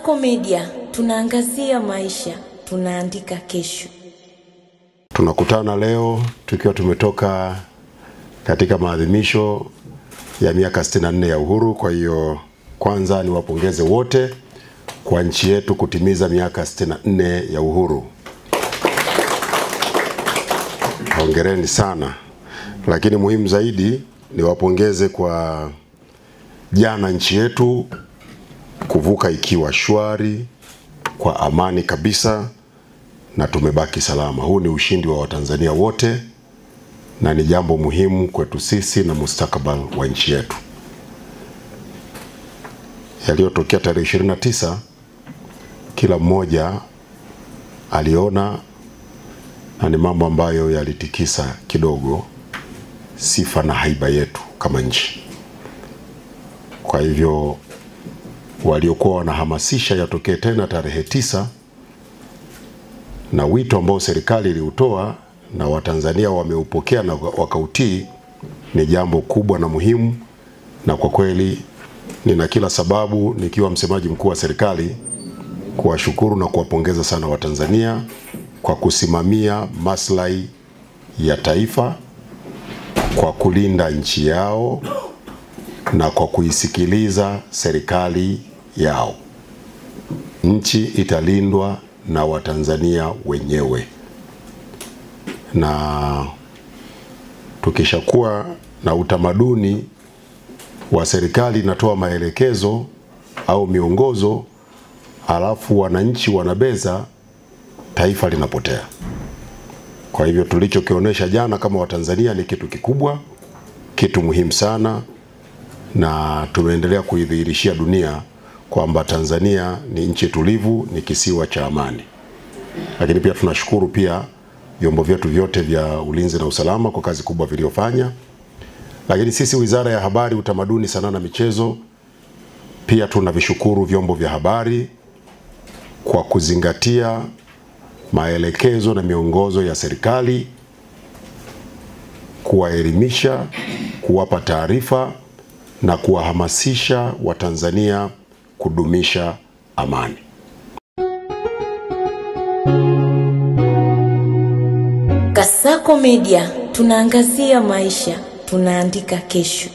Kasako Media, tunaangazia maisha, tunaandika kesho. Tunakutana leo tukiwa tumetoka katika maadhimisho ya miaka 64 ya uhuru. Kwa hiyo kwanza niwapongeze wote kwa nchi yetu kutimiza miaka 64 ya uhuru. Hongereni sana. Lakini muhimu zaidi niwapongeze kwa jana nchi yetu kuvuka ikiwa shwari kwa amani kabisa na tumebaki salama. Huu ni ushindi wa Watanzania wote na ni jambo muhimu kwetu sisi na mustakabali wa nchi yetu. Yaliyotokea tarehe 29 kila mmoja aliona, na ni mambo ambayo yalitikisa kidogo sifa na haiba yetu kama nchi. Kwa hivyo waliokuwa wanahamasisha yatokee tena tarehe 9 na wito ambao serikali iliutoa na Watanzania wameupokea na wakautii ni jambo kubwa na muhimu, na kwa kweli nina kila sababu nikiwa msemaji mkuu wa serikali kuwashukuru na kuwapongeza sana Watanzania kwa kusimamia maslahi ya taifa, kwa kulinda nchi yao na kwa kuisikiliza serikali yao. Nchi italindwa na Watanzania wenyewe, na tukishakuwa na utamaduni wa serikali inatoa maelekezo au miongozo alafu wananchi wanabeza, taifa linapotea. Kwa hivyo tulichokionyesha jana kama Watanzania ni kitu kikubwa, kitu muhimu sana, na tumeendelea kuidhihirishia dunia kwamba Tanzania ni nchi tulivu, ni kisiwa cha amani. Lakini pia tunashukuru pia vyombo vyetu vyote vya ulinzi na usalama kwa kazi kubwa viliofanya. Lakini sisi Wizara ya Habari, Utamaduni, Sanaa na Michezo pia tunavishukuru vyombo vya habari kwa kuzingatia maelekezo na miongozo ya serikali, kuwaelimisha, kuwapa taarifa na kuwahamasisha Watanzania kudumisha amani. Kasako Media, tunaangazia maisha, tunaandika kesho.